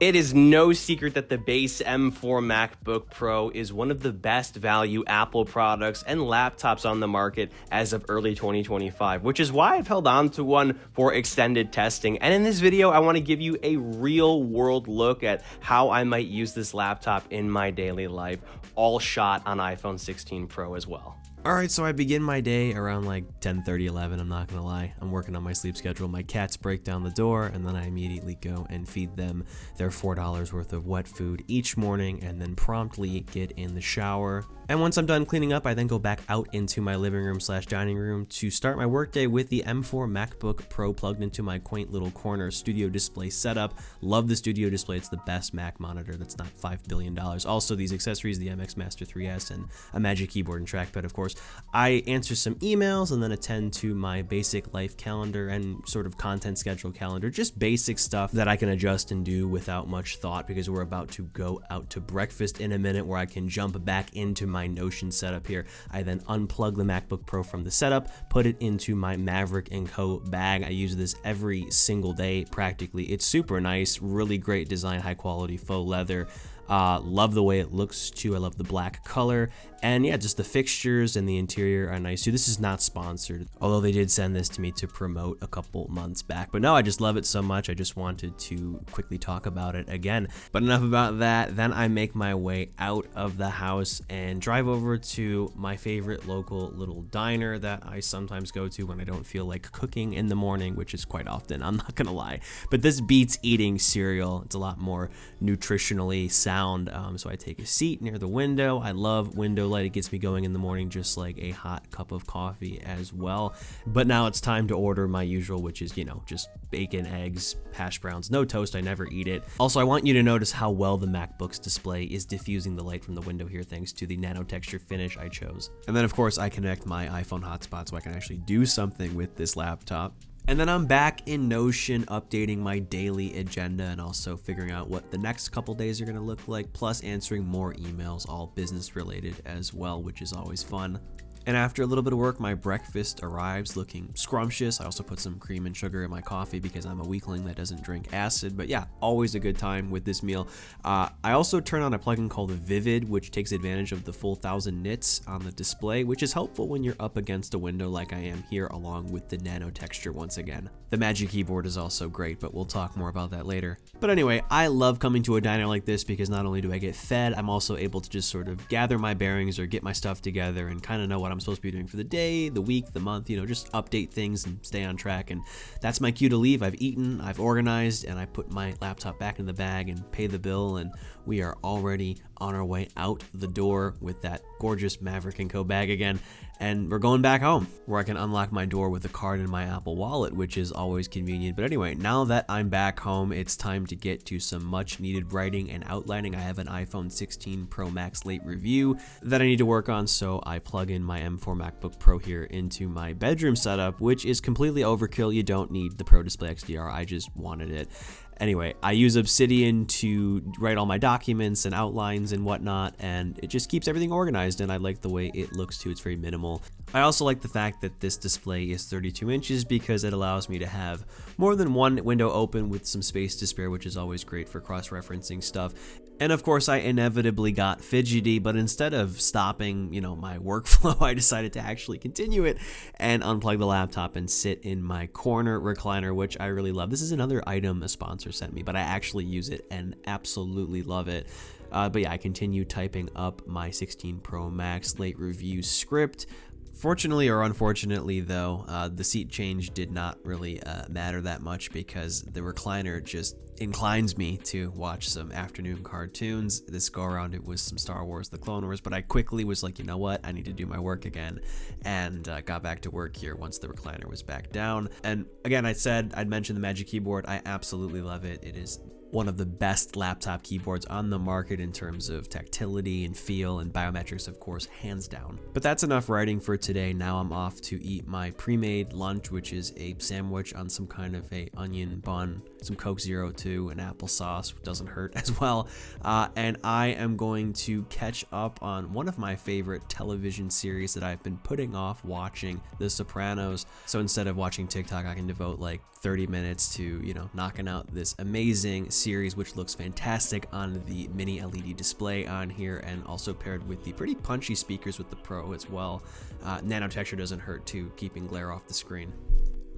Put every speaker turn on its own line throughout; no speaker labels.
It is no secret that the base M4 MacBook Pro is one of the best value Apple products and laptops on the market as of early 2025, which is why I've held on to one for extended testing. And in this video, I want to give you a real world look at how I might use this laptop in my daily life, all shot on iPhone 16 Pro as well.
Alright, so I begin my day around like 10:30, 11, I'm not gonna lie. I'm working on my sleep schedule. My cats break down the door, and then I immediately go and feed them their $4 worth of wet food each morning, and then promptly get in the shower. And once I'm done cleaning up, I then go back out into my living room / dining room to start my workday with the M4 MacBook Pro plugged into my quaint little corner studio display setup. Love the studio display, it's the best Mac monitor that's not $5 billion. Also these accessories, the MX Master 3S and a Magic Keyboard and trackpad, of course. I answer some emails and then attend to my basic life calendar and sort of content schedule calendar, just basic stuff that I can adjust and do without much thought, because we're about to go out to breakfast in a minute where I can jump back into my Notion setup here. I then unplug the MacBook Pro from the setup, put it into my Maverick and Co bag. I use this every single day practically. It's super nice, really great design, high quality faux leather. Love the way it looks too. I love the black color, and yeah, just the fixtures and the interior are nice too. This is not sponsored, although they did send this to me to promote a couple months back. But no, I just love it so much, I just wanted to quickly talk about it again. But enough about that. Then I make my way out of the house and drive over to my favorite local little diner that I sometimes go to when I don't feel like cooking in the morning, which is quite often, I'm not gonna lie. But this beats eating cereal. It's a lot more nutritionally sound. So I take a seat near the window. I love window light. It gets me going in the morning, just like a hot cup of coffee as well. But now it's time to order my usual, which is, you know, just bacon, eggs, hash browns, no toast. I never eat it. Also, I want you to notice how well the MacBook's display is diffusing the light from the window here, thanks to the nano texture finish I chose. And then of course I connect my iPhone hotspot so I can actually do something with this laptop. And then I'm back in Notion updating my daily agenda and also figuring out what the next couple days are going to look like, plus answering more emails, all business related as well, which is always fun. And after a little bit of work, my breakfast arrives looking scrumptious. I also put some cream and sugar in my coffee because I'm a weakling that doesn't drink acid. But yeah, always a good time with this meal. I also turn on a plugin called Vivid, which takes advantage of the full 1000 nits on the display, which is helpful when you're up against a window like I am here, along with the nano texture once again. The Magic Keyboard is also great, but we'll talk more about that later. But anyway, I love coming to a diner like this because not only do I get fed, I'm also able to just sort of gather my bearings or get my stuff together and kind of know what I'm supposed to be doing for the day, the week, the month, you know, just update things and stay on track. And that's my cue to leave. I've eaten, I've organized, and I put my laptop back in the bag and pay the bill, and we are already on our way out the door with that gorgeous Maverick and Co bag again. And we're going back home, where I can unlock my door with a card in my Apple Wallet, which is always convenient. But anyway, now that I'm back home, it's time to get to some much needed writing and outlining. I have an iPhone 16 Pro Max late review that I need to work on, so I plug in my M4 MacBook Pro here into my bedroom setup, which is completely overkill. You don't need the Pro Display XDR, I just wanted it. Anyway, I use Obsidian to write all my documents and outlines and whatnot, and it just keeps everything organized, and I like the way it looks too. It's very minimal. I also like the fact that this display is 32 inches because it allows me to have more than one window open with some space to spare, which is always great for cross-referencing stuff. And of course, I inevitably got fidgety, but instead of stopping, you know, my workflow, I decided to actually continue it and unplug the laptop and sit in my corner recliner, which I really love. This is another item a sponsor sent me, but I actually use it and absolutely love it. But yeah, I continue typing up my 16 Pro Max late review script. Fortunately or unfortunately though, the seat change did not really matter that much because the recliner just inclines me to watch some afternoon cartoons. This go around it was some Star Wars, the Clone Wars, but I quickly was like, you know what, I need to do my work again, and got back to work here once the recliner was back down. And again, I'd mentioned the Magic Keyboard. I absolutely love it. It is one of the best laptop keyboards on the market in terms of tactility and feel and biometrics, of course, hands down. But that's enough writing for today. Now I'm off to eat my pre-made lunch, which is a sandwich on some kind of a onion bun, some Coke Zero too, too, and applesauce doesn't hurt as well. And I am going to catch up on one of my favorite television series that I've been putting off watching, The Sopranos. So instead of watching TikTok, I can devote like 30 minutes to, knocking out this amazing series, which looks fantastic on the mini LED display on here, and also paired with the pretty punchy speakers with the Pro as well. Nano texture doesn't hurt too, keeping glare off the screen.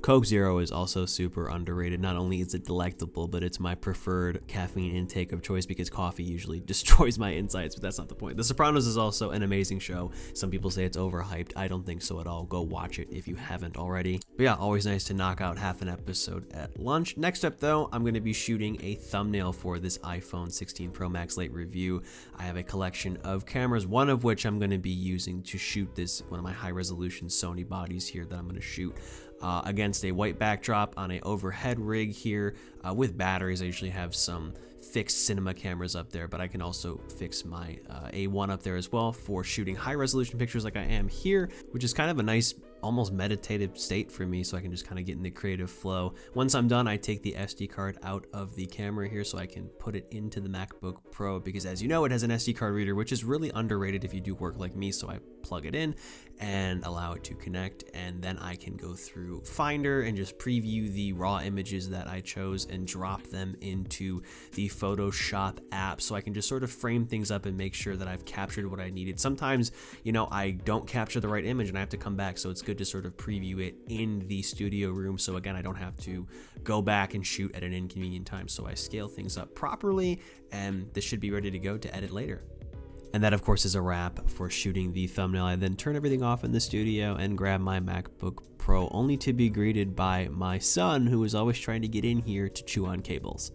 Coke Zero is also super underrated. Not only is it delectable, but it's my preferred caffeine intake of choice because coffee usually destroys my insides, but that's not the point. The Sopranos is also an amazing show. Some people say it's overhyped. I don't think so at all. Go watch it if you haven't already. But yeah, always nice to knock out half an episode at lunch. Next up though, I'm going to be shooting a thumbnail for this iPhone 16 Pro Max late review. I have a collection of cameras, one of which I'm going to be using to shoot this, one of my high resolution Sony bodies here that I'm going to shoot against a white backdrop on a overhead rig here with batteries. I usually have some fixed cinema cameras up there, but I can also fix my A1 up there as well for shooting high resolution pictures like I am here, which is kind of a nice almost meditative state for me, so I can just kind of get in the creative flow. Once I'm done, I take the SD card out of the camera here so I can put it into the MacBook Pro, because as you know, it has an SD card reader, which is really underrated if you do work like me. So I plug it in and allow it to connect, and then I can go through Finder and just preview the raw images that I chose and drop them into the Photoshop app, so I can just sort of frame things up and make sure that I've captured what I needed. Sometimes, I don't capture the right image and I have to come back, so it's good to sort of preview it in the studio room, so again, I don't have to go back and shoot at an inconvenient time. So I scale things up properly, and this should be ready to go to edit later. And that, of course, is a wrap for shooting the thumbnail. I then turn everything off in the studio and grab my MacBook Pro, only to be greeted by my son, who is always trying to get in here to chew on cables.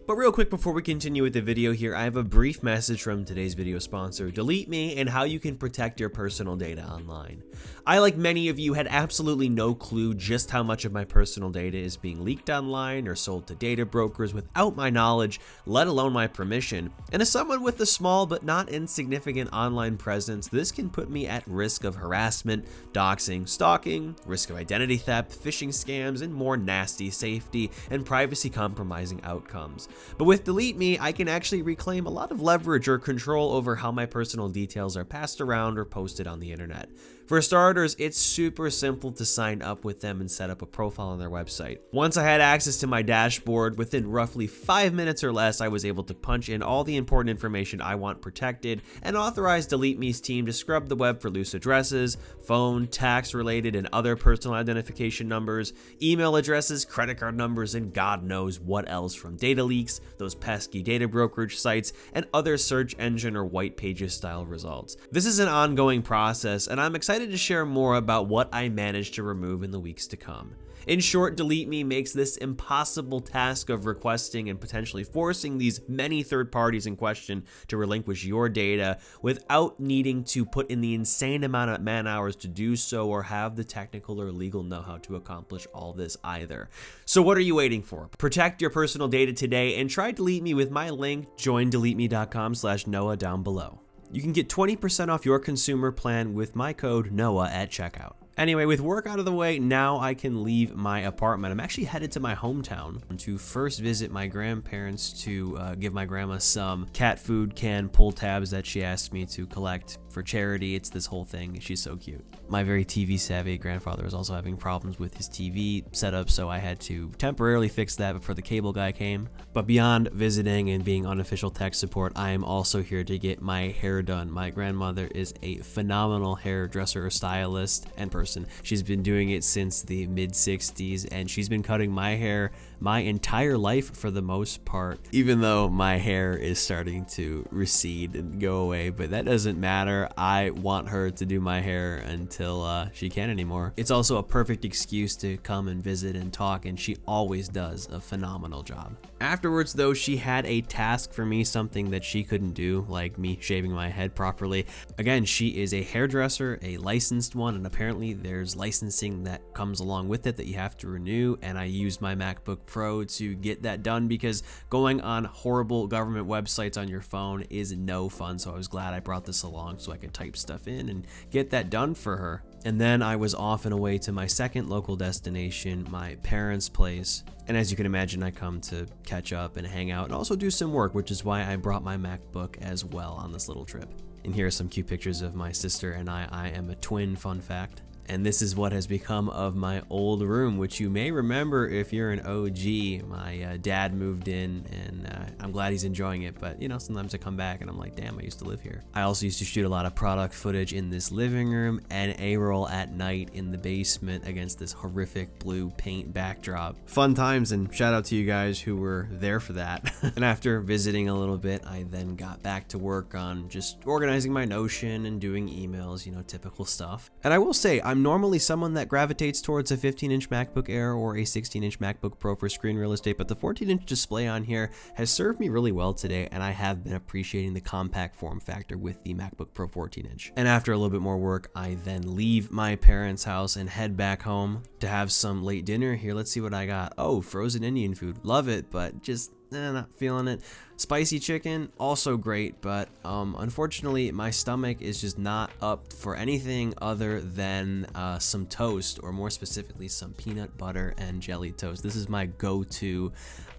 But real quick before we continue with the video here, I have a brief message from today's video sponsor, Delete Me, and how you can protect your personal data online. I, like many of you, had absolutely no clue just how much of my personal data is being leaked online or sold to data brokers without my knowledge, let alone my permission. And as someone with a small but not insignificant online presence, this can put me at risk of harassment, doxing, stalking, risk of identity theft, phishing scams, and more nasty safety and privacy compromising outcomes. But with Delete Me, I can actually reclaim a lot of leverage or control over how my personal details are passed around or posted on the internet. For starters, it's super simple to sign up with them and set up a profile on their website. Once I had access to my dashboard, within roughly 5 minutes or less, I was able to punch in all the important information I want protected and authorize Delete Me's team to scrub the web for loose addresses, phone, tax-related, and other personal identification numbers, email addresses, credit card numbers, and God knows what else, from data leaks, those pesky data brokerage sites, and other search engine or white pages style results. This is an ongoing process, and I'm excited to share more about what I managed to remove in the weeks to come. In short, Delete Me makes this impossible task of requesting and potentially forcing these many third parties in question to relinquish your data without needing to put in the insane amount of man hours to do so, or have the technical or legal know-how to accomplish all this either. So what are you waiting for? Protect your personal data today and try Delete Me with my link, joindeleteme.com/Noah, down below. You can get 20% off your consumer plan with my code Noah at checkout. Anyway, with work out of the way, now I can leave my apartment. I'm actually headed to my hometown to first visit my grandparents to give my grandma some cat food can pull tabs that she asked me to collect for charity. It's this whole thing. She's so cute. My very TV savvy grandfather was also having problems with his TV setup, so I had to temporarily fix that before the cable guy came. But beyond visiting and being unofficial tech support, I am also here to get my hair done. My grandmother is a phenomenal hairdresser or stylist and person. She's been doing it since the mid-60s, and she's been cutting my hair my entire life for the most part, even though my hair is starting to recede and go away. But that doesn't matter. I want her to do my hair until she can't anymore. It's also a perfect excuse to come and visit and talk, and she always does a phenomenal job. Afterwards, though, she had a task for me, something that she couldn't do, like me shaving my head properly. Again, she is a hairdresser, a licensed one, and apparently there's licensing that comes along with it that you have to renew, and I used my MacBook Pro to get that done, because going on horrible government websites on your phone is no fun. So I was glad I brought this along so I could type stuff in and get that done for her. And then I was off and away to my second local destination, my parents' place. And as you can imagine, I come to catch up and hang out and also do some work, which is why I brought my MacBook as well on this little trip. And here are some cute pictures of my sister and I. I am a twin, fun fact. And this is what has become of my old room, which you may remember if you're an OG. My dad moved in, and I'm glad he's enjoying it. But, you know, sometimes I come back and I'm like, damn, I used to live here. I also used to shoot a lot of product footage in this living room and A-roll at night in the basement against this horrific blue paint backdrop. Fun times, and shout out to you guys who were there for that. And after visiting a little bit, I then got back to work on just organizing my Notion and doing emails, you know, typical stuff. And I will say, I'm normally someone that gravitates towards a 15-inch MacBook Air or a 16-inch MacBook Pro for screen real estate, but the 14-inch display on here has served me really well today, and I have been appreciating the compact form factor with the MacBook Pro 14-inch. And after a little bit more work, I then leave my parents' house and head back home to have some late dinner. Here, let's see what I got. Oh, frozen Indian food. Love it, but just not feeling it. Spicy chicken, also great, but unfortunately my stomach is just not up for anything other than some toast, or more specifically some peanut butter and jelly toast. This is my go-to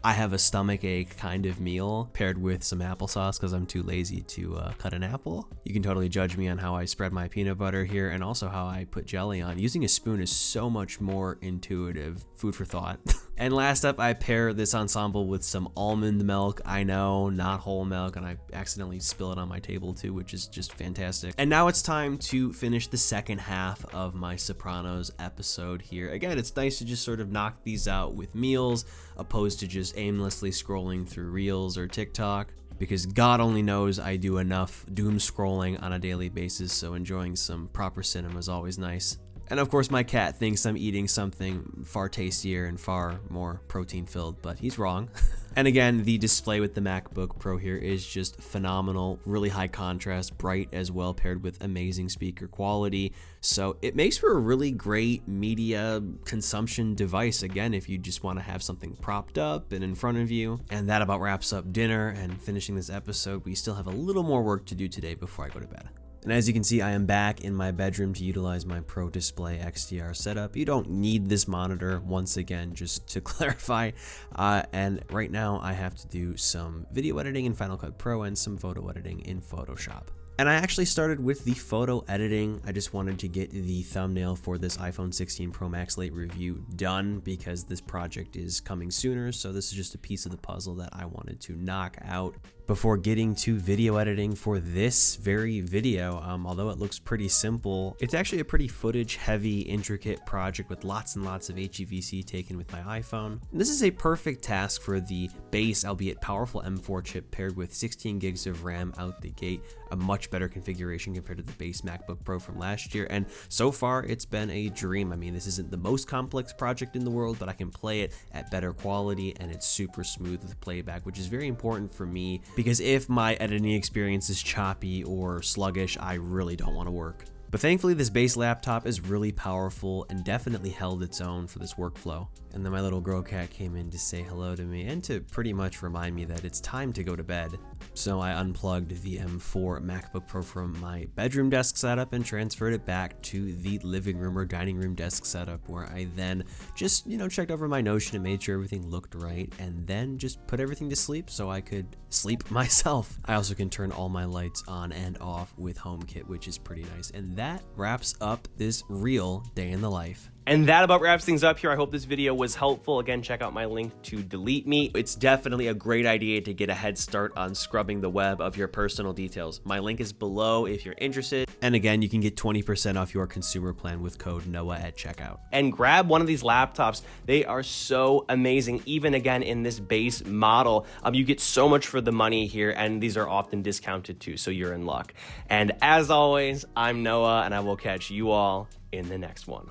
I have a stomach ache kind of meal, paired with some applesauce because I'm too lazy to cut an apple. You can totally judge me on how I spread my peanut butter here, and also how I put jelly on. Using a spoon is so much more intuitive. Food for thought. And last up, I pair this ensemble with some almond milk. I know, not whole milk, and I accidentally spill it on my table too, which is just fantastic. And now it's time to finish the second half of my Sopranos episode here. Again, it's nice to just sort of knock these out with meals, opposed to just aimlessly scrolling through Reels or TikTok, because God only knows I do enough doom scrolling on a daily basis, so enjoying some proper cinema is always nice. And of course my cat thinks I'm eating something far tastier and far more protein filled, but he's wrong. And again, the display with the MacBook Pro here is just phenomenal, really high contrast, bright as well, paired with amazing speaker quality. So it makes for a really great media consumption device, again, if you just want to have something propped up and in front of you. And that about wraps up dinner and finishing this episode. We still have a little more work to do today before I go to bed. And as you can see, I am back in my bedroom to utilize my Pro Display XDR setup. You don't need this monitor, once again, just to clarify. And right now I have to do some video editing in Final Cut Pro and some photo editing in Photoshop. And I actually started with the photo editing. I just wanted to get the thumbnail for this iPhone 16 Pro Max Lite review done because this project is coming sooner. So this is just a piece of the puzzle that I wanted to knock out before getting to video editing for this very video. Although it looks pretty simple, it's actually a pretty footage heavy, intricate project with lots and lots of HEVC taken with my iPhone. And this is a perfect task for the base, albeit powerful M4 chip paired with 16 gigs of RAM out the gate, a much better configuration compared to the base MacBook Pro from last year. And so far it's been a dream. I mean, this isn't the most complex project in the world, but I can play it at better quality and it's super smooth with playback, which is very important for me because if my editing experience is choppy or sluggish, I really don't want to work. But thankfully this base laptop is really powerful and definitely held its own for this workflow. And then my little girl cat came in to say hello to me and to pretty much remind me that it's time to go to bed. So I unplugged the M4 MacBook Pro from my bedroom desk setup and transferred it back to the living room or dining room desk setup, where I then just, checked over my Notion and made sure everything looked right, and then just put everything to sleep so I could sleep myself. I also can turn all my lights on and off with HomeKit, which is pretty nice. And that wraps up this real day in the life.
And that about wraps things up here. I hope this video was helpful. Again, check out my link to Delete Me. It's definitely a great idea to get a head start on scrubbing the web of your personal details. My link is below if you're interested.
And again, you can get 20% off your consumer plan with code NOAH at checkout.
And grab one of these laptops. They are so amazing. Even again, in this base model, you get so much for the money here, and these are often discounted too, so you're in luck. And as always, I'm Noah, and I will catch you all in the next one.